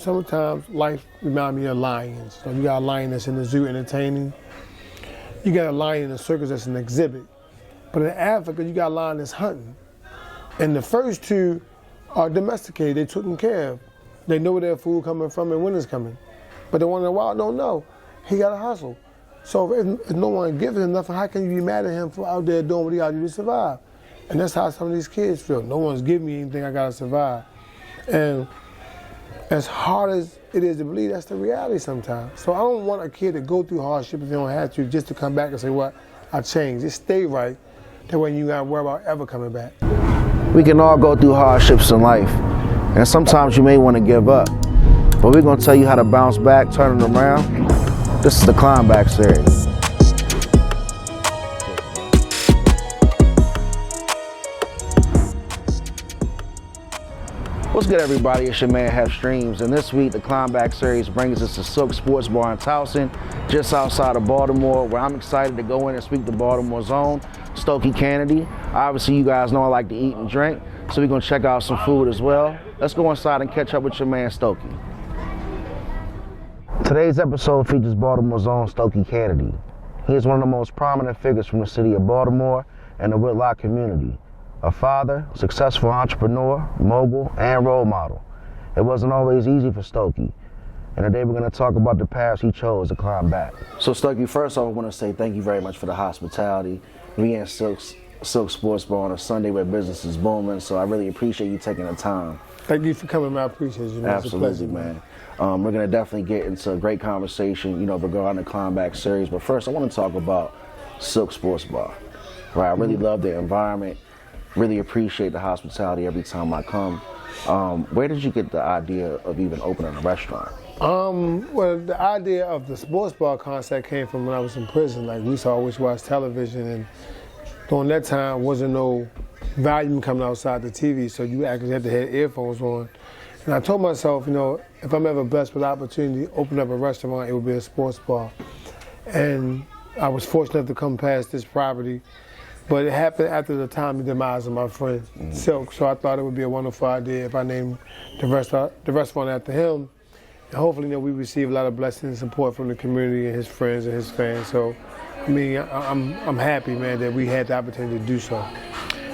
Sometimes life reminds me of lions. So you got a lion that's in the zoo entertaining. You got a lion in the circus that's an exhibit. But in Africa, you got a lion that's hunting. And the first two are domesticated, they're taken care of. They know where their food coming from and when it's coming. But the one in the wild don't know. He got to hustle. So if no one gives him nothing, how can you be mad at him for out there doing what he got to do to survive? And that's how some of these kids feel. No one's giving me anything, I got to survive. And as hard as it is to believe, that's the reality sometimes. So I don't want a kid to go through hardship if they don't have to, just to come back and say, well, I changed. Just stay right. That way you got to worry about ever coming back. We can all go through hardships in life, and sometimes you may want to give up. But we're going to tell you how to bounce back, turn it around. This is the Climb Back series. What's good, everybody? It's your man Hef Streams, and this week the Climb Back series brings us to Silk Sports Bar in Towson, just outside of Baltimore, where I'm excited to go in and speak to Baltimore's own Stokey Cannady. Obviously, you guys know I like to eat and drink, so we're gonna check out some food as well. Let's go inside and catch up with your man Stokey. Today's episode features Baltimore's own Stokey Cannady. He is one of the most prominent figures from the city of Baltimore and the Whitlock community. A father, successful entrepreneur, mogul, and role model. It wasn't always easy for Stokey. And today we're going to talk about the paths he chose to climb back. So Stokey, first off, I want to say thank you very much for the hospitality. We in Silk Sports Bar on a Sunday where business is booming, so I really appreciate you taking the time. Thank you for coming, man. I appreciate you. Man. Absolutely, man. We're going to definitely get into a great conversation, regarding the Climb Back series. But first, I want to talk about Silk Sports Bar. Right, I really love the environment. Really appreciate the hospitality every time I come. Where did you get the idea of even opening a restaurant? Well, the idea of the sports bar concept came from when I was in prison. Like, we used to always watch television, and during that time, wasn't no volume coming outside the TV, so you actually had to have earphones on. And I told myself, if I'm ever blessed with the opportunity to open up a restaurant, it would be a sports bar. And I was fortunate to come past this property. But it happened after the time of demise of my friend, Silk. So I thought it would be a wonderful idea if I named the restaurant after him. And hopefully, we receive a lot of blessings and support from the community and his friends and his fans. So, I'm happy, man, that we had the opportunity to do so.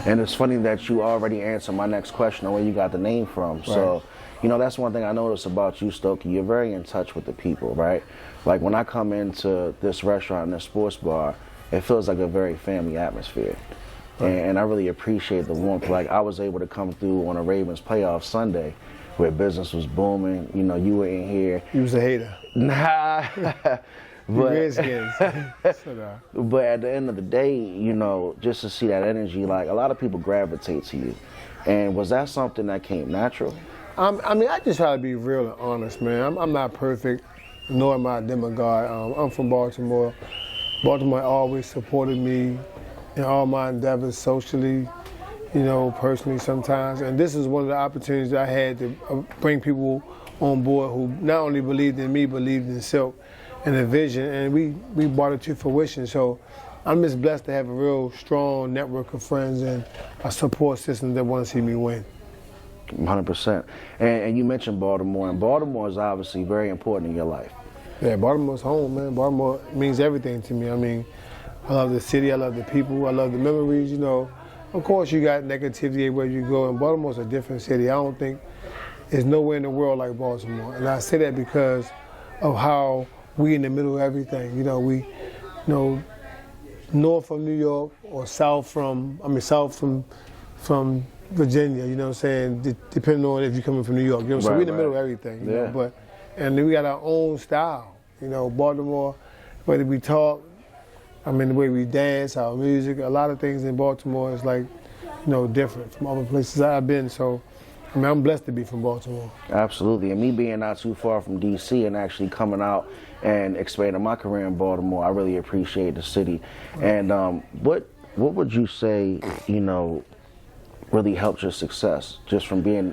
And it's funny that you already answered my next question on where you got the name from. Right. So, that's one thing I noticed about you, Stokey. You're very in touch with the people, right? Like, when I come into this restaurant and this sports bar, it feels like a very family atmosphere. Right. And I really appreciate the warmth. Like, I was able to come through on a Ravens playoff Sunday where business was booming. You were in here. You was a hater. Nah. But at the end of the day, just to see that energy, like, a lot of people gravitate to you. And was that something that came natural? I just try to be real and honest, man. I'm not perfect, nor am I a demigod. I'm from Baltimore. Baltimore always supported me in all my endeavors socially, personally sometimes. And this is one of the opportunities I had to bring people on board who not only believed in me, believed in Silk and the vision. And we brought it to fruition. So I'm just blessed to have a real strong network of friends and a support system that want to see me win. 100%. And you mentioned Baltimore, and Baltimore is obviously very important in your life. Yeah, Baltimore's home, man. Baltimore means everything to me. I love the city, I love the people, I love the memories, Of course, you got negativity where you go, and Baltimore's a different city. I don't think there's nowhere in the world like Baltimore. And I say that because of how we in the middle of everything. We north from New York or south from Virginia, what I'm saying, depending on if you're coming from New York. So we're in the middle of everything, Yeah. And then we got our own style, Baltimore, whether we talk, the way we dance, our music, a lot of things in Baltimore is like, different from other places I've been. So, I'm blessed to be from Baltimore. Absolutely, and me being not too far from D.C. and actually coming out and expanding my career in Baltimore, I really appreciate the city. And what would you say, really helped your success just from being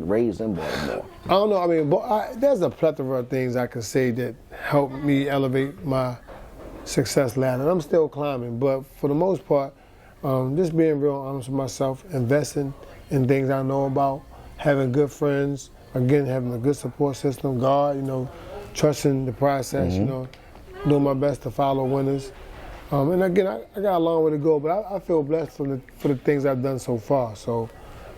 raised in Baltimore? I don't know. There's a plethora of things I can say that helped me elevate my success ladder. I'm still climbing, but for the most part, just being real honest with myself, investing in things I know about, having good friends, again, having a good support system, God, you know, trusting the process, you know, doing my best to follow winners. And again, I got a long way to go, but I feel blessed for the things I've done so far. So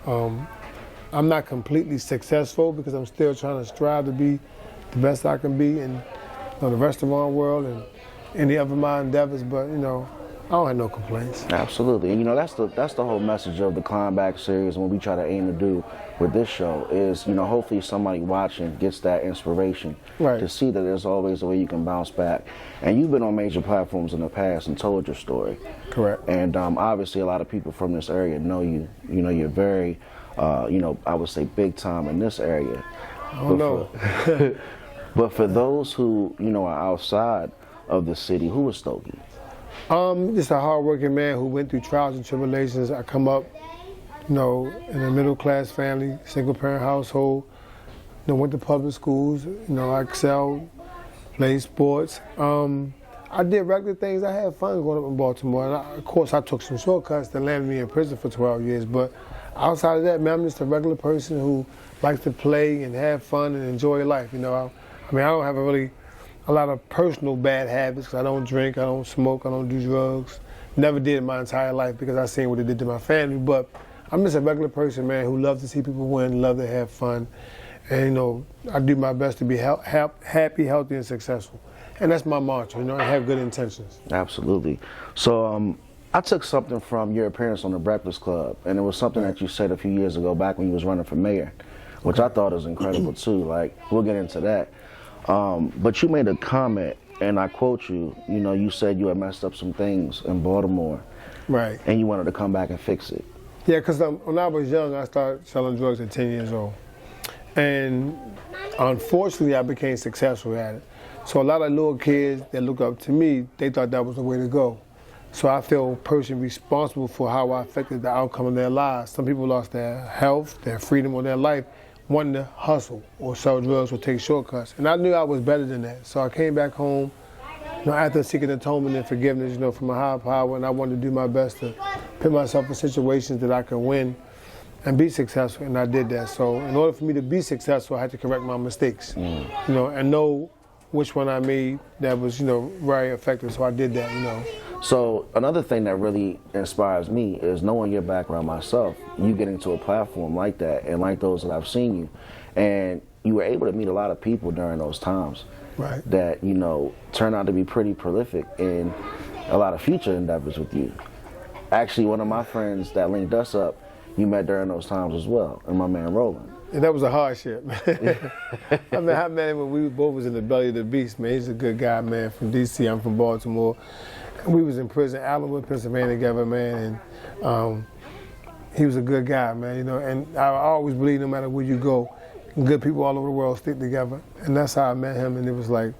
I'm not completely successful because I'm still trying to strive to be the best I can be in the restaurant world and any other my endeavors, but you know, I don't have no complaints. Absolutely, and you know, that's the whole message of the Climb Back series, and what we try to aim to do with this show is, you know, hopefully somebody watching gets that inspiration to see that there's always a way you can bounce back. And you've been on major platforms in the past and told your story. Correct. And obviously a lot of people from this area know you. You know, you're very, you know, I would say big time in this area. I don't know. But for those who, you know, are outside of the city, who is Stokey? Just a hardworking man who went through trials and tribulations. I come up, you know, in a middle class family, single parent household. You know, went to public schools. You know, I excelled, played sports. I did regular things. I had fun growing up in Baltimore. And of course, I took some shortcuts that landed me in prison for 12 years. But outside of that, man, I'm just a regular person who likes to play and have fun and enjoy life. You know, I mean, I don't have a lot of personal bad habits. I don't drink, I don't smoke, I don't do drugs. Never did in my entire life because I seen what it did to my family. But I'm just a regular person, man, who loves to see people win, love to have fun. And, you know, I do my best to be happy, healthy, and successful. And that's my mantra, you know, I have good intentions. Absolutely. So I took something from your appearance on The Breakfast Club, and it was something that you said a few years ago back when you was running for mayor, which I thought was incredible too. Like, we'll get into that. But you made a comment, and I quote you, you know, you said you had messed up some things in Baltimore. Right. And you wanted to come back and fix it. Yeah, because when I was young, I started selling drugs at 10 years old. And unfortunately, I became successful at it. So a lot of little kids that look up to me, they thought that was the way to go. So I feel personally responsible for how I affected the outcome of their lives. Some people lost their health, their freedom, or their life, wanting to hustle or sell drugs or take shortcuts. And I knew I was better than that. So I came back home, you know, after seeking atonement and forgiveness, you know, from a higher power, and I wanted to do my best to put myself in situations that I could win and be successful, and I did that. So in order for me to be successful, I had to correct my mistakes, you know, and know which one I made that was, you know, very effective. So I did that, you know. So another thing that really inspires me is knowing your background myself, you getting to a platform like that and like those that I've seen you. And you were able to meet a lot of people during those times that, you know, turned out to be pretty prolific in a lot of future endeavors with you. Actually, one of my friends that linked us up, you met during those times as well, and my man Roland. And that was a hardship, man. I met him when we both was in the belly of the beast, man. He's a good guy, man, from D.C., I'm from Baltimore. We was in prison, Allenwood, Pennsylvania together, man, and he was a good guy, man, you know, and I always believe no matter where you go, good people all over the world stick together, and that's how I met him, and it was like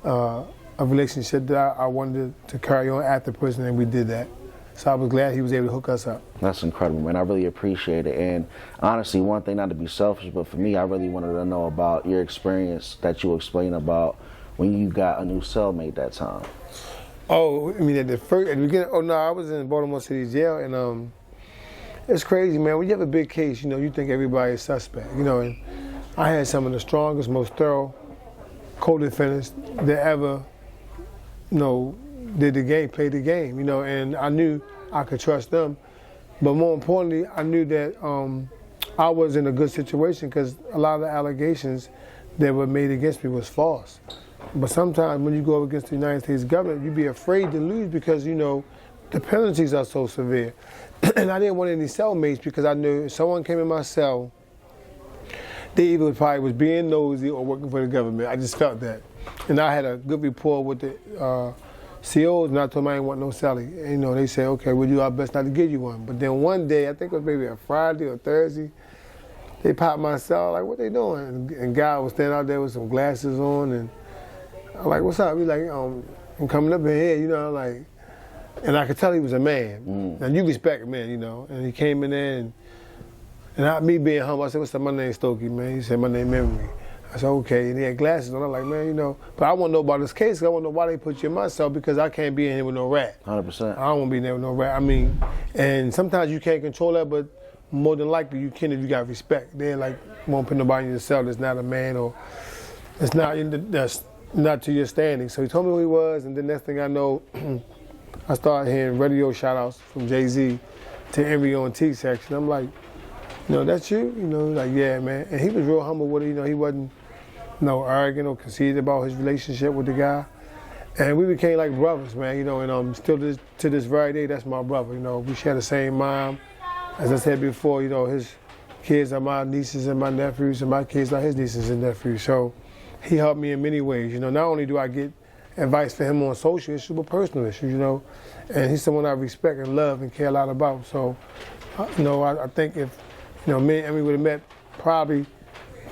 a relationship that I wanted to carry on after prison, and we did that. So I was glad he was able to hook us up. That's incredible, man. I really appreciate it. And honestly, one thing, not to be selfish, but for me, I really wanted to know about your experience that you explained about when you got a new cellmate that time. Oh, I mean, at the beginning, oh no, I was in Baltimore City Jail, and it's crazy, man. When you have a big case, you know, you think everybody is suspect, you know, and I had some of the strongest, most thorough co-defendants that ever, you know, did the game, played the game, you know, and I knew I could trust them. But more importantly, I knew that I was in a good situation because a lot of the allegations that were made against me was false. But sometimes when you go up against the United States government, you be afraid to lose because, you know, the penalties are so severe. And I didn't want any cellmates because I knew if someone came in my cell, they either probably was being nosy or working for the government. I just felt that. And I had a good rapport with the COs, and I told them I didn't want no cellie. And, you know, they said, okay, we'll do our best not to give you one. But then one day, I think it was maybe a Friday or Thursday, they popped my cell, like, what they doing? And guy was standing out there with some glasses on, and I'm like, what's up? He's like, I'm coming up in here, you know, like, and I could tell he was a man. Now, you respect a man, you know. And he came in there, and me being humble, I said, what's up? My name's Stokey, man. He said, my name Emory. I said, okay, and he had glasses on. I'm like, man, you know, but I want to know about this case. I want to know why they put you in my cell because I can't be in here with no rat. 100%. I don't want to be in there with no rat. I mean, and sometimes you can't control that, but more than likely you can if you got respect. They like won't put nobody in your cell that's not a man or that's not to your standing. So he told me who he was, and then next thing I know, I started hearing radio shout-outs from Jay-Z to Emory on T section. I'm like, that's you? Like, yeah, man. And he was real humble with it. He wasn't arrogant or conceited about his relationship with the guy. And we became like brothers, man, and still to this very day, that's my brother. We share the same mom. As I said before, his kids are my nieces and my nephews, and my kids are his nieces and nephews. So he helped me in many ways. Not only do I get advice for him on social issues, but personal issues, and he's someone I respect and love and care a lot about. So, I think if, me and Emory would have met probably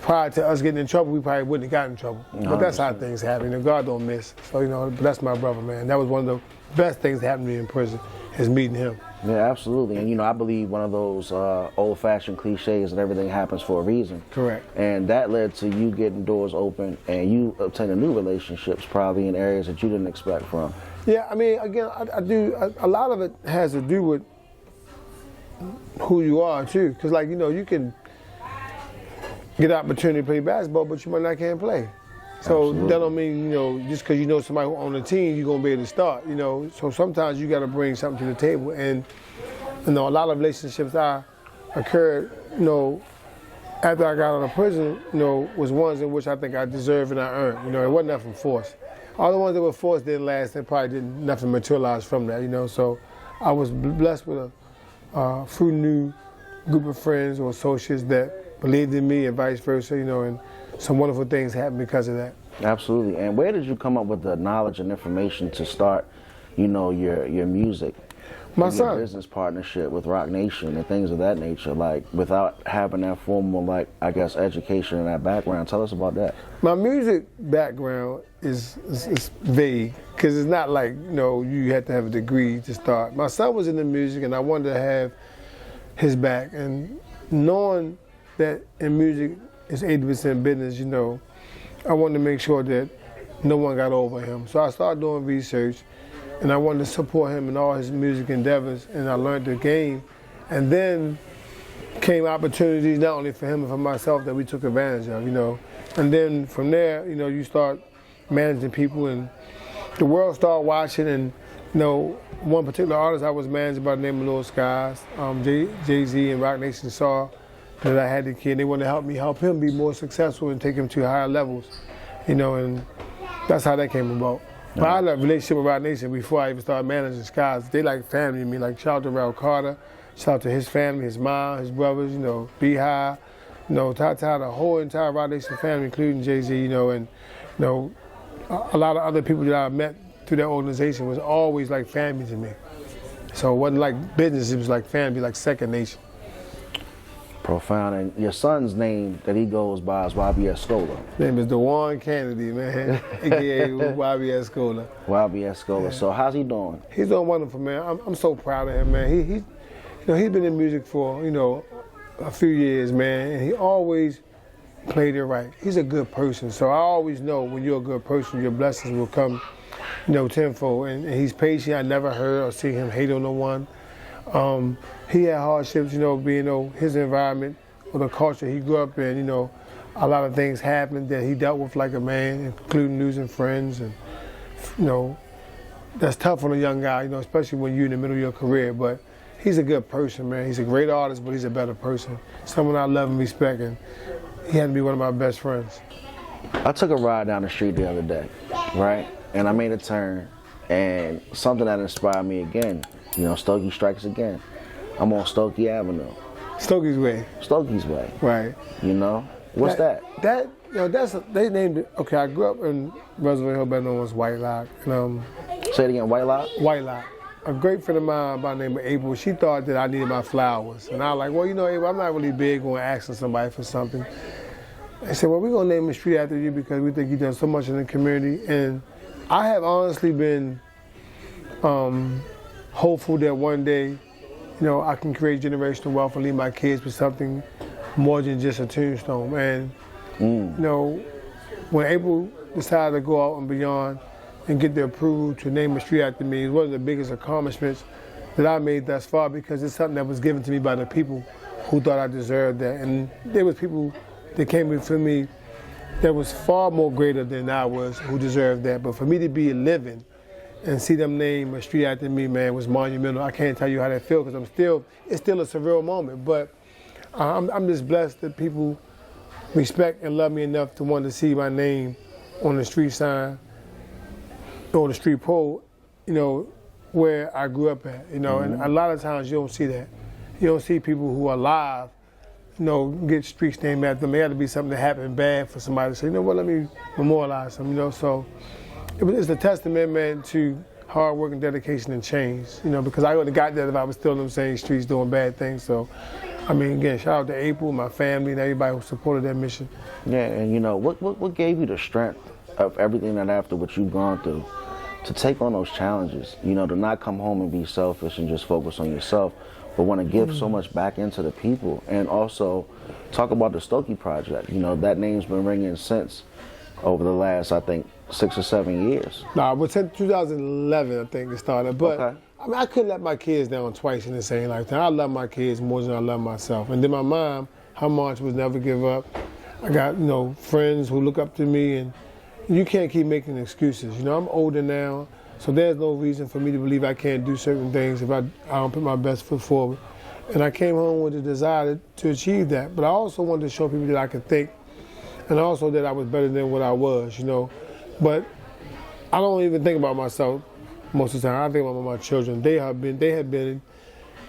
prior to us getting in trouble, we probably wouldn't have gotten in trouble. 100%. But that's how things happen. God don't miss. So, but that's my brother, man. That was one of the best things that happened to me in prison, is meeting him. Yeah, absolutely. And, I believe one of those old-fashioned cliches that everything happens for a reason. Correct. And that led to you getting doors open and you obtaining new relationships probably in areas that you didn't expect from. Yeah, again, I do, a lot of it has to do with who you are, too. Because, you can get an opportunity to play basketball, but you might not can't play. So absolutely. That don't mean, just because somebody on the team, you're going to be able to start, So sometimes you got to bring something to the table. And, a lot of relationships occurred, after I got out of prison, was ones in which I think I deserved and I earned. It wasn't nothing forced. All the ones that were forced didn't last and probably didn't nothing materialize from that, So I was blessed with a few new group of friends or associates that believed in me and vice versa, and some wonderful things happened because of that. Absolutely. And where did you come up with the knowledge and information to start, your music? My son. Your business partnership with Roc Nation and things of that nature, without having that formal, education and that background. Tell us about that. My music background is vague, because it's not like, you had to have a degree to start. My son was in the music, and I wanted to have his back. And knowing that in music it's 80% business, I wanted to make sure that no one got over him. So I started doing research, and I wanted to support him in all his music endeavors, and I learned the game. And then came opportunities not only for him but for myself that we took advantage of, And then from there, you start managing people, and the world started watching, and, one particular artist I was managing by the name of Lil Skies, Jay-Z and Roc Nation saw that I had the kid. They wanted to help him be more successful and take him to higher levels, and that's how that came about. But I had a relationship with Roc Nation before I even started managing Skies. They like family to me, shout out to Ralph Carter, shout out to his family, his mom, his brothers, B-High, Tata, the whole entire Roc Nation family, including Jay-Z, and, a lot of other people that I met through that organization was always like family to me. So it wasn't like business, it was like family, like second nation. Profound. And your son's name that he goes by is YBS Scholar. His name is Stokey Cannady, man. AKA YBS Scholar. YBS Scholar. Yeah. So how's he doing? He's doing wonderful, man. I'm so proud of him, man. He's been in music for, a few years, man, and he always played it right. He's a good person. So I always know when you're a good person, your blessings will come, tenfold. And he's patient. I never heard or seen him hate on no one. He had hardships, being his environment or the culture he grew up in, a lot of things happened that he dealt with like a man, including losing friends, and that's tough on a young guy, especially when you're in the middle of your career. But he's a good person, man. He's a great artist, but he's a better person. Someone I love and respect, and he had to be one of my best friends. I took a ride down the street the other day, right? And I made a turn, and something that inspired me again. Stokey strikes again. I'm on Stokey Avenue. Stokey's Way. Stokey's Way. Right. What's that? They named it. Okay, I grew up in Reservoir Hill, better known as White Lock. Say it again, White Lock? White Lock. A great friend of mine by the name of April, she thought that I needed my flowers. And I was like, well, April, I'm not really big on asking somebody for something. I said, well, we're going to name the street after you because we think you've done so much in the community. And I have honestly been hopeful that one day, I can create generational wealth and leave my kids with something more than just a tombstone. And, when April decided to go out and beyond and get the approval to name a street after me, it was one of the biggest accomplishments that I made thus far because it's something that was given to me by the people who thought I deserved that. And there was people that came before me that was far more greater than I was who deserved that. But for me to be living and see them name a street after me, man, was monumental. I can't tell you how that feels because it's still a surreal moment. But I'm just blessed that people respect and love me enough to want to see my name on the street sign or the street pole, you know, where I grew up at, you know. And a lot of times you don't see that. You don't see people who are alive, you know, get streets named after them. There had to be something that happened bad for somebody to say, you know what, let me memorialize them, you know. So it's a testament, man, to hard work and dedication and change, you know, because I would have got that if I was still in them same streets doing bad things. So, I mean, again, shout out to April, my family, and everybody who supported that mission. Yeah, and you know, what gave you the strength of everything that after what you've gone through to take on those challenges, you know, to not come home and be selfish and just focus on yourself, but want to give so much back into the people, and also talk about the Stokey Project. You know, that name's been ringing since over the last, I think, 6 or 7 years. Nah, but since 2011, I think it started. But okay. I mean, I couldn't let my kids down twice in the same lifetime. I love my kids more than I love myself. And then my mom, her mantra was never give up. I got, you know, friends who look up to me, and you can't keep making excuses. You know, I'm older now, so there's no reason for me to believe I can't do certain things if I don't put my best foot forward. And I came home with a desire to achieve that. But I also wanted to show people that I could think, and also that I was better than what I was, you know. But I don't even think about myself most of the time. I think about my children. They have been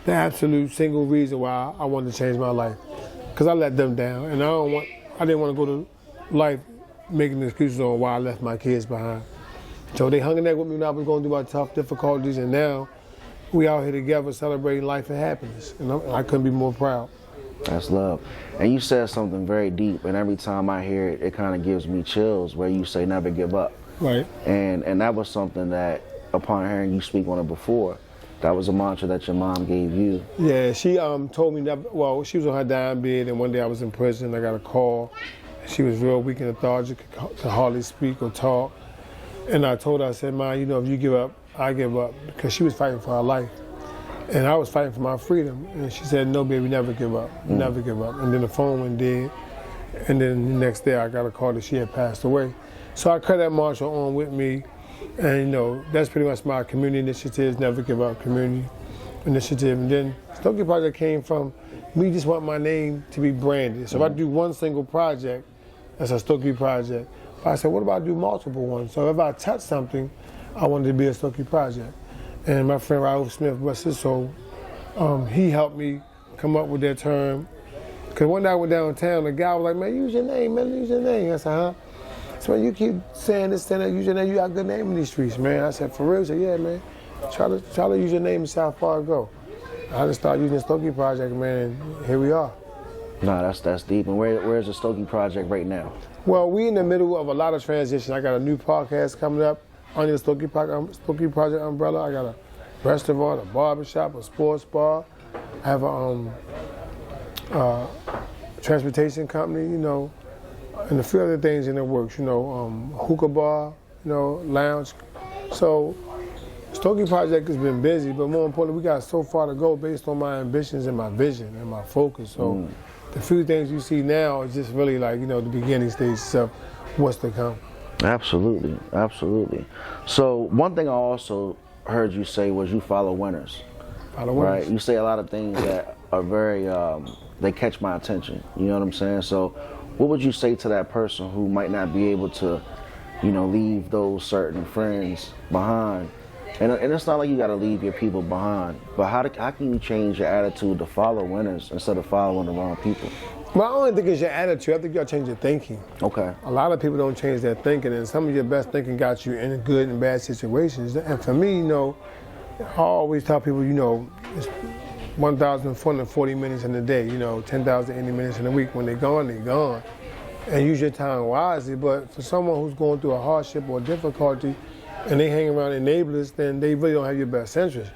the absolute single reason why I wanted to change my life, because I let them down, and I didn't want to go to life making excuses on why I left my kids behind. So they hung in there with me when I was going through my tough difficulties, and now we out here together celebrating life and happiness, and I couldn't be more proud. That's love. And you said something very deep, and every time I hear it, it kind of gives me chills, where you say never give up. Right. And that was something that, upon hearing you speak on it before, that was a mantra that your mom gave you. Yeah, she told me that, well, she was on her dying bed, and one day I was in prison. I got a call. She was real weak and lethargic, could hardly speak or talk. And I told her, I said, "Mom, you know, if you give up, I give up," because she was fighting for her life. And I was fighting for my freedom. And she said, "No, baby, never give up, never give up." And then the phone went dead. And then the next day I got a call that she had passed away. So I cut that mantra on with me. And, you know, that's pretty much my community initiatives, Never Give Up Community Initiative. And then Stokey Project came from me just want my name to be branded. So if I do one single project, that's a Stokey Project. But I said, what about I do multiple ones? So if I touch something, I wanted to be a Stokey Project. And my friend Raoul Smith, bless his soul, he helped me come up with that term. Because one day I went downtown, the guy was like, "Man, use your name, man, use your name." I said, "Huh?" So man, you keep saying this, saying that, use your name, you got a good name in these streets, man. I said, "For real?" He said, "Yeah, man. Try to use your name in South Fargo." I just started using the Stokey Project, man, and here we are. No, that's deep. And where's the Stokey Project right now? Well, we in the middle of a lot of transition. I got a new podcast coming up under the Stokey Project umbrella. I got a restaurant, a barbershop, a sports bar. I have a transportation company, you know, and a few other things in the works, you know, hookah bar, you know, lounge. So Stokey Project has been busy, but more importantly, we got so far to go based on my ambitions and my vision and my focus. So the few things you see now is just really like, you know, the beginning stages of what's to come. Absolutely, absolutely. So one thing I also heard you say was you follow winners. Follow winners. Right? You say a lot of things that are very, they catch my attention. You know what I'm saying? So what would you say to that person who might not be able to, you know, leave those certain friends behind? And it's not like you got to leave your people behind, but how can you change your attitude to follow winners instead of following the wrong people? Well, I don't think it's your attitude. I think you got to change your thinking. Okay. A lot of people don't change their thinking, and some of your best thinking got you in good and bad situations. And for me, you know, I always tell people, you know, it's 1,440 minutes in a day, you know, 10,080 minutes in a week. When they're gone, they're gone. And use your time wisely. But for someone who's going through a hardship or difficulty, and they hang around enablers, then they really don't have your best interest.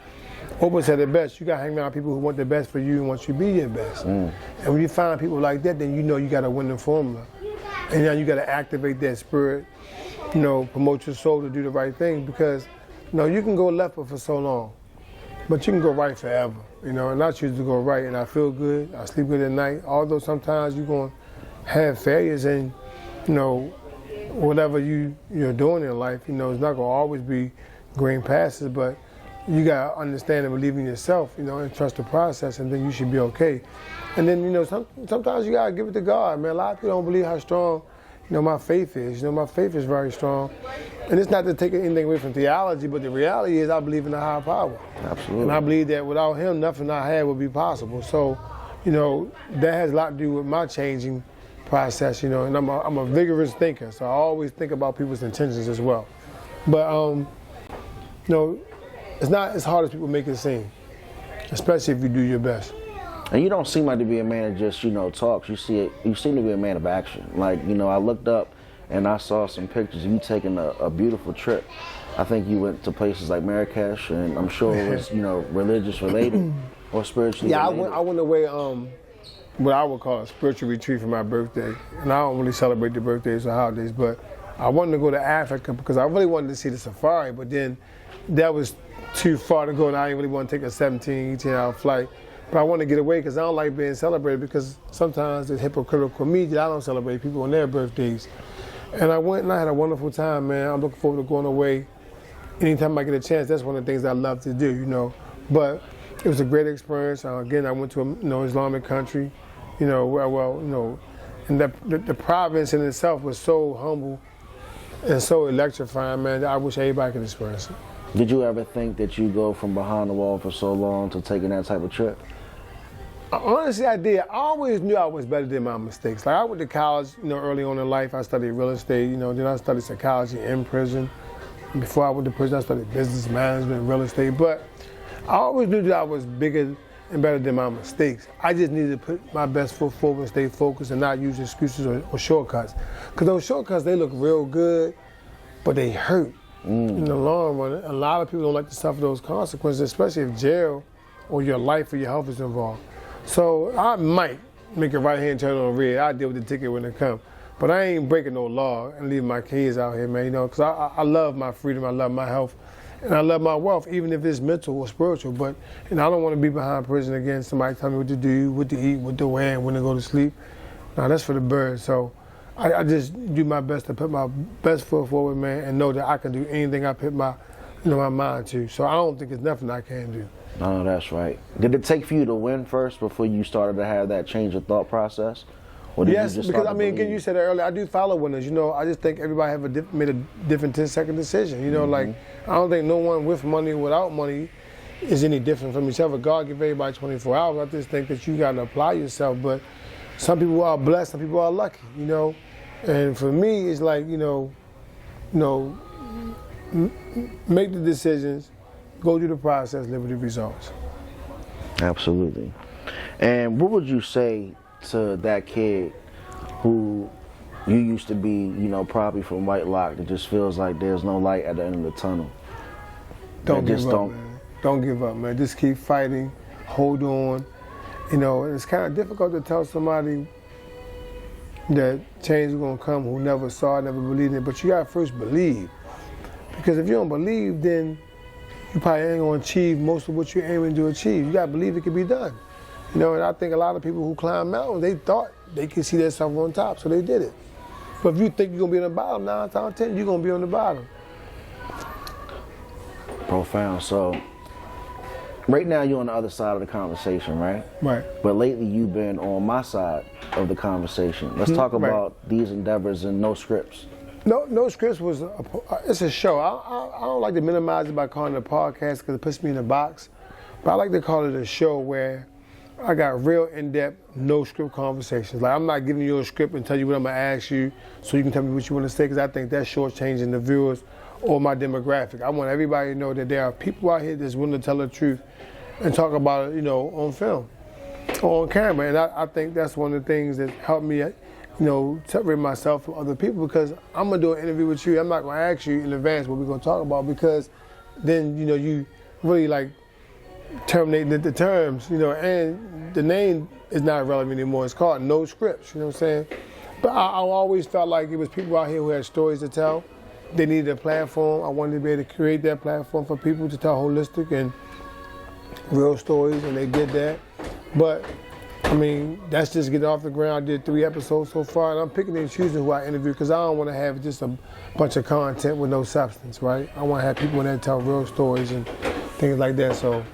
Oprah said it best, you gotta hang around people who want the best for you and want you to be your best. And when you find people like that, then you know you got a winning formula. And now you gotta activate that spirit, you know, promote your soul to do the right thing, because, you know, you can go left for so long. but you can go right forever, you know, and I choose to go right, and I feel good, I sleep good at night, although sometimes you're going to have failures and, you know, whatever you're doing in life, you know, it's not going to always be green passes, but you got to understand and believe in yourself, you know, and trust the process, and then you should be okay. And then, you know, sometimes you got to give it to God, man. A lot of people don't believe how strong, you know, my faith is. You know, my faith is very strong. And it's not to take anything away from theology, but the reality is I believe in a higher power. Absolutely. And I believe that without him, nothing I had would be possible. So, you know, that has a lot to do with my changing process, you know, and I'm a vigorous thinker, so I always think about people's intentions as well. But, you know, it's not as hard as people make it seem, especially if you do your best. And you don't seem like to be a man that just, you know, talks. You seem to be a man of action. Like, you know, I looked up and I saw some pictures of you taking a beautiful trip. I think you went to places like Marrakesh, and I'm sure it was, you know, religious related or spiritually related. Yeah, I went away, what I would call a spiritual retreat for my birthday. And I don't really celebrate the birthdays or holidays, but I wanted to go to Africa because I really wanted to see the safari, but then that was too far to go, and I didn't really want to take a 18-hour flight. But I want to get away because I don't like being celebrated, because sometimes it's hypocritical for me that I don't celebrate people on their birthdays. And I went and I had a wonderful time, man. I'm looking forward to going away. Anytime I get a chance, that's one of the things I love to do, you know. But it was a great experience. Again, I went to a Islamic country, you know, well, you know, and the province in itself was so humble and so electrifying, man, that I wish everybody could experience it. Did you ever think that you go from behind the wall for so long to taking that type of trip? Honestly, I did. I always knew I was better than my mistakes. Like, I went to college, you know, early on in life. I studied real estate, you know, then I studied psychology in prison. Before I went to prison, I studied business management, real estate. But I always knew that I was bigger and better than my mistakes. I just needed to put my best foot forward and stay focused and not use excuses or shortcuts. Because those shortcuts, they look real good, but they hurt. In the long run, a lot of people don't like to suffer those consequences, especially if jail or your life or your health is involved. So I might make a right hand turn on red. I'll deal with the ticket when it comes. But I ain't breaking no law and leaving my kids out here, man, you know, because I love my freedom, I love my health, and I love my wealth, even if it's mental or spiritual. But, you know, I don't want to be behind prison again. Somebody tell me what to do, what to eat, what to wear, and when to go to sleep. No, that's for the birds. So I just do my best to put my best foot forward, man, and know that I can do anything I put my, you know, my mind to. So I don't think there's nothing I can't do. No, that's right. Did it take for you to win first before you started to have that change of thought process? Or did Yes, you just because start I mean, again, you said it earlier, I do follow winners. You know, I just think everybody have made a different 10-second decision. You know, like, I don't think no one with money or without money is any different from each other. God give everybody 24 hours. I just think that you got to apply yourself. But some people are blessed, some people are lucky, you know. And for me, it's like, you know, make the decisions, go through the process, live with the results. Absolutely. And what would you say to that kid who you used to be, you know, probably from White Lock, that just feels like there's no light at the end of the tunnel? Don't give up, man. Don't give up, man. Just keep fighting, hold on. You know, it's kind of difficult to tell somebody that change is going to come who never saw it, never believed in it, but you got to first believe. Because if you don't believe, then you probably ain't going to achieve most of what you're aiming to achieve. You got to believe it can be done. You know, and I think a lot of people who climb mountains, they thought they could see themselves on top, so they did it. But if you think you're going to be on the bottom, 9 times out of 10, you're going to be on the bottom. Profound. So, right now you're on the other side of the conversation, right? Right. But lately you've been on my side of the conversation. Let's talk about these endeavors and No Scripts. No Scripts was, it's a show. I don't like to minimize it by calling it a podcast because it puts me in a box. But I like to call it a show where I got real in-depth, no script conversations. Like, I'm not giving you a script and tell you what I'm gonna ask you so you can tell me what you want to say, because I think that's shortchanging the viewers or my demographic. I want everybody to know that there are people out here that's willing to tell the truth and talk about it, you know, on film, or on camera. And I think that's one of the things that helped me, you know, separate myself from other people, because I'm gonna do an interview with you. I'm not gonna ask you in advance what we're gonna talk about, because then, you know, you really like terminating the terms, you know, and the name is not relevant anymore. It's called No Scripts, you know what I'm saying? But I always felt like it was people out here who had stories to tell. They needed a platform. I wanted to be able to create that platform for people to tell holistic and real stories, and they did that. But I mean, that's just getting off the ground. I did 3 episodes so far, and I'm picking and choosing who I interview because I don't want to have just a bunch of content with no substance, right? I want to have people in there tell real stories and things like that. So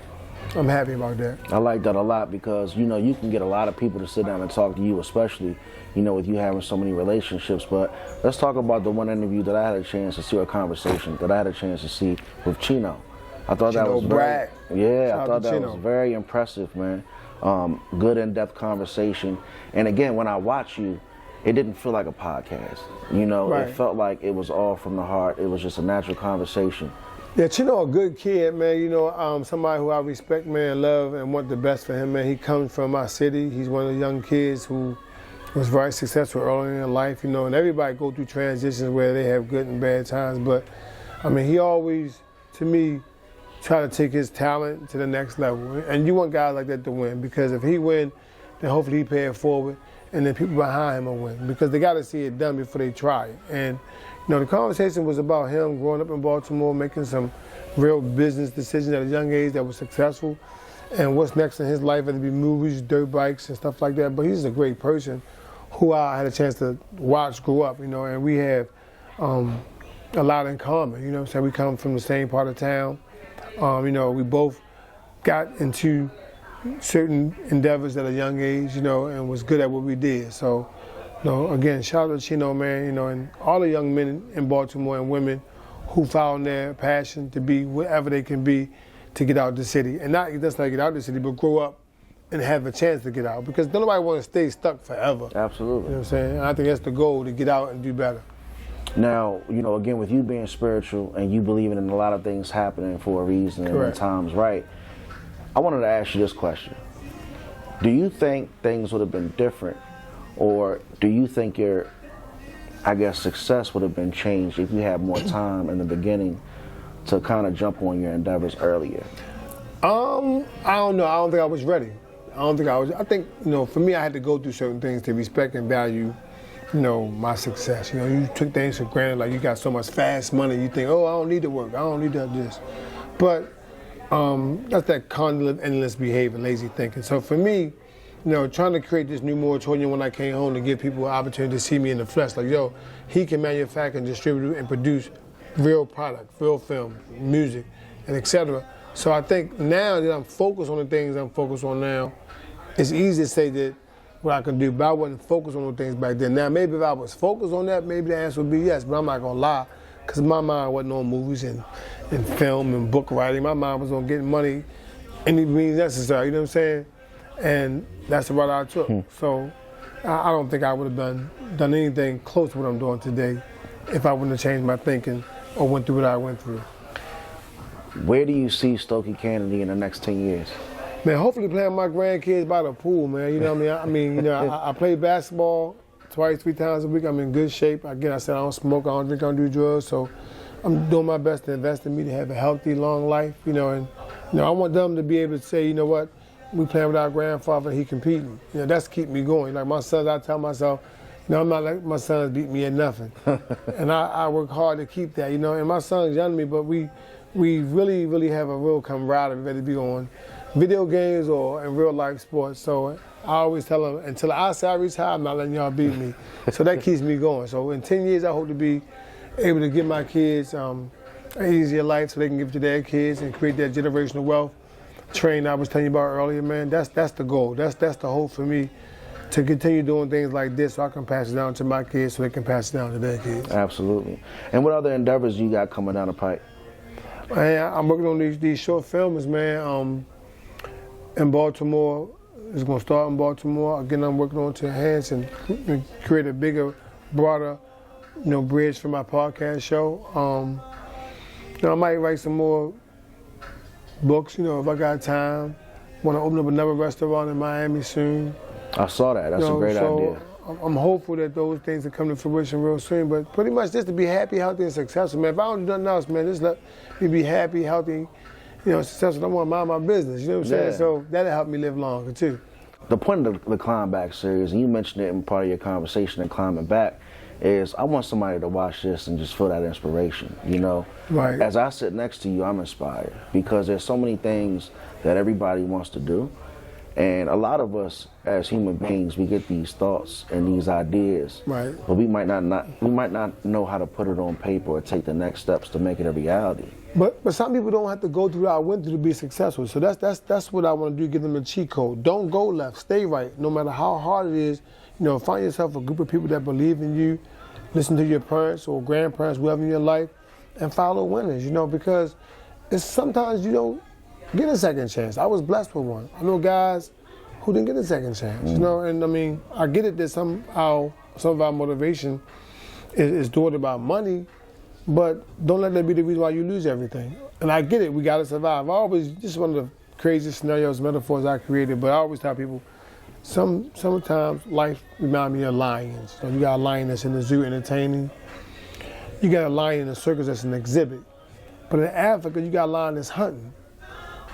I'm happy about that. I like that a lot because, you know, you can get a lot of people to sit down and talk to you, especially, you know, with you having so many relationships. But let's talk about the one interview that I had a chance to see, or conversation that I had a chance to see with Chino. I thought that was Bragg. I thought that was very impressive, man. Good in-depth conversation. And again, when I watch you, it didn't feel like a podcast. You know, Right. It felt like it was all from the heart. It was just a natural conversation. Yeah, Chino, a good kid, man. You know, somebody who I respect, man, love, and want the best for him, man. He comes from my city. He's one of the young kids who was very successful early in life, you know, and everybody go through transitions where they have good and bad times. But, I mean, he always, to me, try to take his talent to the next level. And you want guys like that to win, because if he win, then hopefully he pay it forward, and then people behind him will win, because they got to see it done before they try it. And you know, the conversation was about him growing up in Baltimore, making some real business decisions at a young age that was successful, and what's next in his life, whether it be movies, dirt bikes, and stuff like that. But he's a great person who I had a chance to watch grow up, you know, and we have a lot in common, you know what I'm saying? We come from the same part of town. You know, we both got into certain endeavors at a young age, you know, and was good at what we did. So, you know, again, shout out to Chino, man, you know, and all the young men in Baltimore and women who found their passion to be whatever they can be to get out the city. And not just like get out the city, but grow up and have a chance to get out. Because nobody wants to stay stuck forever. Absolutely. You know what I'm saying? And I think that's the goal, to get out and do better. Now, you know, again, with you being spiritual and you believing in a lot of things happening for a reason and when Correct. time's right, I wanted to ask you this question. Do you think things would have been different, or do you think your, I guess, success would have been changed if you had more time in the beginning to kind of jump on your endeavors earlier? I don't know. I don't think I was ready. I think, you know, for me, I had to go through certain things to respect and value, you know, my success. You know, you took things for granted, like you got so much fast money, you think, oh, I don't need to work, I don't need to do this. But that's that conduit, endless behavior, lazy thinking. So for me, you know, trying to create this new moratorium when I came home to give people an opportunity to see me in the flesh, like, yo, he can manufacture and distribute and produce real product, real film, music, and etc. So I think now that I'm focused on the things I'm focused on now, it's easy to say that what I can do, but I wasn't focused on those things back then. Now, maybe if I was focused on that, maybe the answer would be yes, but I'm not gonna lie, because my mind wasn't on movies and film and book writing. My mind was on getting money any means necessary, you know what I'm saying? And that's the route I took. So I don't think I would have done anything close to what I'm doing today if I wouldn't have changed my thinking or went through what I went through. Where do you see Stokey Cannady in the next 10 years? Man, hopefully playing with my grandkids by the pool, man. You know what I mean? You know, I play basketball twice, 3 times a week. I'm in good shape. Again, I said I don't smoke, I don't drink, I don't do drugs. So I'm doing my best to invest in me to have a healthy, long life. You know, and you know, I want them to be able to say, you know what, we playing with our grandfather, he competing. You know, that's keep me going. Like my sons, I tell myself, you know, I'm not like my sons beat me at nothing. And I work hard to keep that, you know. And my son's young to me, but we really, really have a real camaraderie, whether it be on video games or in real life sports. So I always tell them, until I say I retire, I'm not letting y'all beat me. So that keeps me going. So in 10 years, I hope to be able to give my kids an easier life so they can give it to their kids and create that generational wealth train I was telling you about earlier, man. That's the goal. That's the hope for me, to continue doing things like this so I can pass it down to my kids so they can pass it down to their kids. Absolutely. And what other endeavors you got coming down the pipe? Man, I'm working on these short films, man. In Baltimore, it's gonna start in Baltimore. Again, I'm working on to enhance and create a bigger, broader, you know, bridge for my podcast show. You know, I might write some more books, you know, if I got time. Want to open up another restaurant in Miami soon. I saw that. That's a great idea. I'm hopeful that those things will come to fruition real soon. But pretty much just to be happy, healthy, and successful, man. If I don't do nothing else, man, just let me be happy, healthy, you know, successful. I want to mind my business, you know what I'm saying? So that'll help me live longer, too. The point of the Climb Back series, and you mentioned it in part of your conversation in Climbing Back, is I want somebody to watch this and just feel that inspiration, you know? Right. As I sit next to you, I'm inspired because there's so many things that everybody wants to do. And a lot of us as human beings, we get these thoughts and these ideas, Right. but we might not know how to put it on paper or take the next steps to make it a reality. But some people don't have to go through what I went through to be successful. So that's what I want to do, give them a cheat code. Don't go left, stay right. No matter how hard it is, you know, find yourself a group of people that believe in you, listen to your parents or grandparents, whoever in your life, and follow winners, you know, because it's sometimes you don't get a second chance. I was blessed with one. I know guys who didn't get a second chance, you know, and I mean, I get it that somehow some of our motivation is thwarted by money, but don't let that be the reason why you lose everything. And I get it, we gotta survive. This is one of the craziest scenarios, metaphors I created, but I always tell people, sometimes life reminds me of lions. So you got a lion that's in the zoo entertaining. You got a lion in the circus that's an exhibit. But in Africa, you got a lion that's hunting.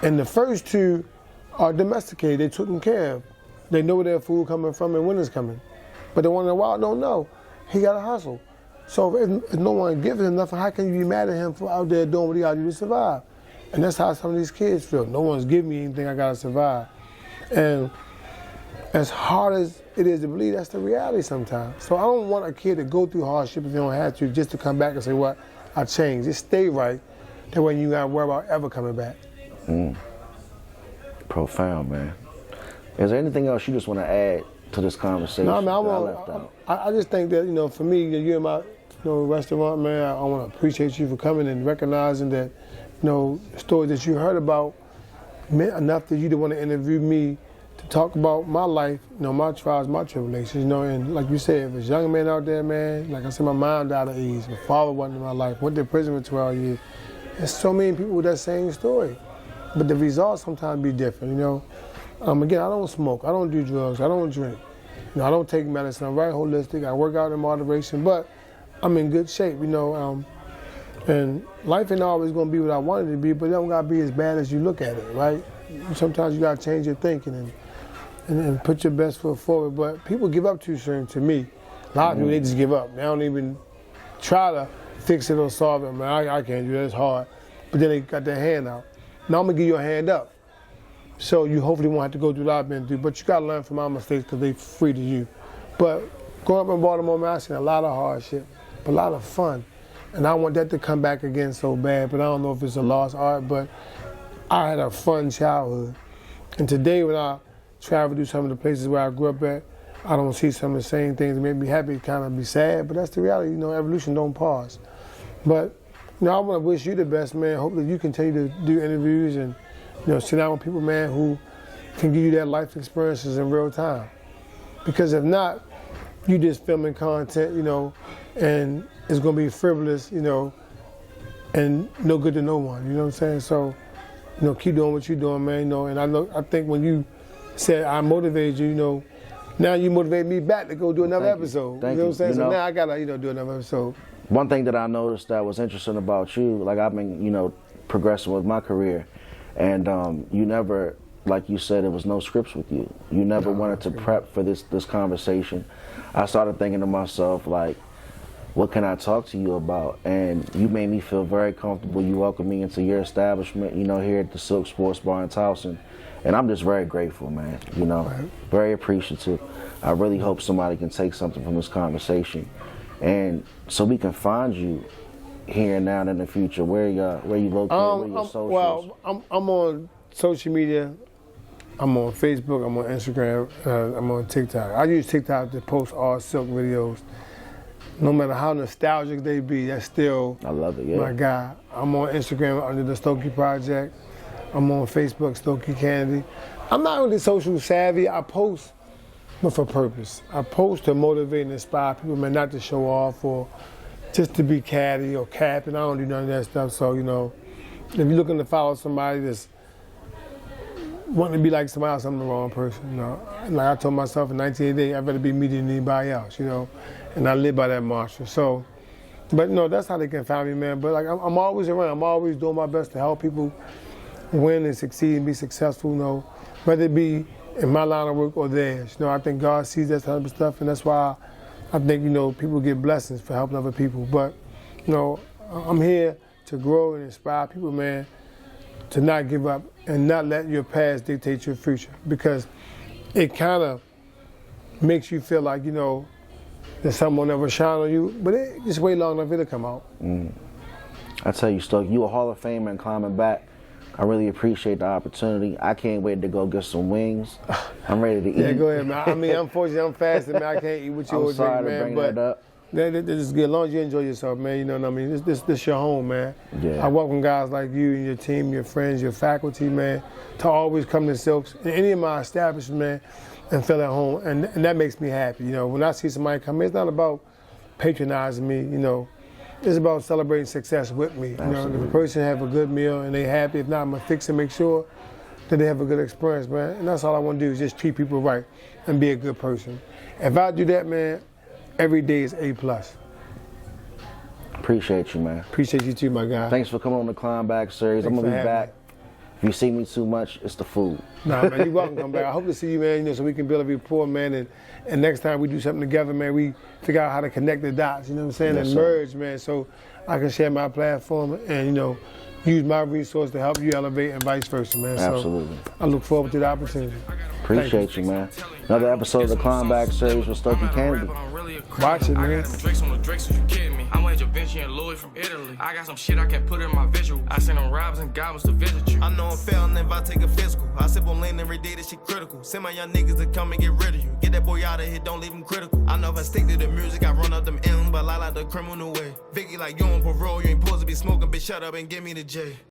And the first two are domesticated, they're taken care of. They know where their food coming from and when it's coming. But the one in the wild don't know. He got to hustle. So if no one gives him nothing, how can you be mad at him for out there doing what he got to do to survive? And that's how some of these kids feel. No one's giving me anything, I got to survive. And as hard as it is to believe, that's the reality sometimes. So I don't want a kid to go through hardship if they don't have to, just to come back and say, what, I changed. Just stay right. That way you got to worry about ever coming back. Profound, man. Is there anything else you just want to add to this conversation? No, I mean, I just think that, you know, for me, you're in my restaurant, man, I want to appreciate you for coming and recognizing that, you know, stories that you heard about meant enough that you didn't want to interview me to talk about my life, you know, my trials, my tribulations, you know, and like you said, if there's young men out there, man, like I said, my mom died of AIDS, my father wasn't in my life, went to prison for 12 years. There's so many people with that same story, but the results sometimes be different, you know. Again, I don't smoke, I don't do drugs, I don't drink, you know, I don't take medicine, I'm very holistic, I work out in moderation, but I'm in good shape, you know, and life ain't always gonna be what I want it to be, but it don't gotta be as bad as you look at it, right? Sometimes you gotta change your thinking and put your best foot forward, but people give up too soon to me. A lot of people, they just give up. They don't even try to fix it or solve it. Man, I can't do that, it's hard. But then they got their hand out. Now I'm gonna give you a hand up. So you hopefully won't have to go through what I've been through, but you gotta learn from my mistakes because they free to you. But growing up in Baltimore, man, I've seen a lot of hardship, but a lot of fun. And I want that to come back again so bad, but I don't know if it's a lost art, but I had a fun childhood. And today when I travel to some of the places where I grew up at, I don't see some of the same things that make me happy, kind of be sad, but that's the reality, you know, evolution don't pause. But, you know, I want to wish you the best, man. Hope that you continue to do interviews and, you know, sit down with people, man, who can give you that life experiences in real time. Because if not, you just filming content, you know, and it's going to be frivolous, you know, and no good to no one, you know what I'm saying? So, you know, keep doing what you're doing, man, you know, and I think when you said I motivated you, you know, now you motivate me back to go do another episode. You know what I'm saying? So now I got to, you know, do another episode. One thing that I noticed that was interesting about you, like I've been, you know, progressing with my career, and you never, like you said, there was no scripts with you. You never wanted to prep for this conversation. I started thinking to myself, like, what can I talk to you about? And you made me feel very comfortable. You welcomed me into your establishment, you know, here at the Silk Sports Bar in Towson. And I'm just very grateful, man, you know, very appreciative. I really hope somebody can take something from this conversation. And so we can find you here and now and in the future. Where you located, where your socials? Well, I'm on social media. I'm on Facebook, I'm on Instagram, I'm on TikTok. I use TikTok to post all Silk videos. No matter how nostalgic they be, that's still I love it, yeah. my guy. I'm on Instagram under the Stokey Project. I'm on Facebook, Stokey Cannady. I'm not really social savvy. I post, but for purpose. I post to motivate and inspire people, man, not to show off or just to be catty or capping. I don't do none of that stuff. So, you know, if you're looking to follow somebody that's wanting to be like somebody else, I'm the wrong person, you know. Like I told myself in 1988, I'd rather be me than anybody else, you know. And I live by that mantra. So, but no, that's how they can find me, man. But like, I'm always around. I'm always doing my best to help people win and succeed and be successful, you know, whether it be in my line of work or theirs. You know, I think God sees that type of stuff, and that's why I think, you know, people get blessings for helping other people. But, you know, I'm here to grow and inspire people, man, to not give up and not let your past dictate your future, because it kind of makes you feel like, you know, that someone never shine on you, but just wait long enough, it'll come out. I tell you, Stokey, you a Hall of Famer and climbing back. I really appreciate the opportunity. I can't wait to go get some wings. I'm ready to eat. Yeah, go ahead, man. I mean, unfortunately, I'm fasting, man. I can't eat with you all day, man. But this is good. As long as you enjoy yourself, man, you know what I mean? This your home, man. Yeah. I welcome guys like you and your team, your friends, your faculty, man, to always come to Silks and any of my establishments, man, and feel at home. And that makes me happy. You know, when I see somebody come in, it's not about patronizing me, you know. It's about celebrating success with me. You know, if a person have a good meal and they happy, if not, I'm gonna fix and make sure that they have a good experience, man. And that's all I want to do is just treat people right and be a good person. If I do that, man, every day is A+. Appreciate you, man. Appreciate you too, my guy. Thanks for coming on the Climb Back series. I'm gonna be back. If you see me too much, it's the food. Nah, man, you're welcome to come back. I hope to see you, man, you know, so we can build a rapport, man, and next time we do something together, man, we figure out how to connect the dots, you know what I'm saying, and merge, man, so I can share my platform and, you know, use my resource to help you elevate and vice versa, man. Absolutely. So I look forward to the opportunity. Appreciate you, man. Another episode of the Climb Back series with Stokey Cannady. Watch it, man. I'm with Javinci and Louis from Italy. I got some shit I can't put in my visual. I send them robbers and goblins to visit you. I know I'm failing if I take a physical. I sip on lean every day, that shit critical. Send my young niggas to come and get rid of you. Get that boy out of here, don't leave him critical. I know if I stick to the music, I run up them M's, but I like the criminal way. Vicky like you on parole, you ain't supposed to be smoking, bitch, shut up and give me the J.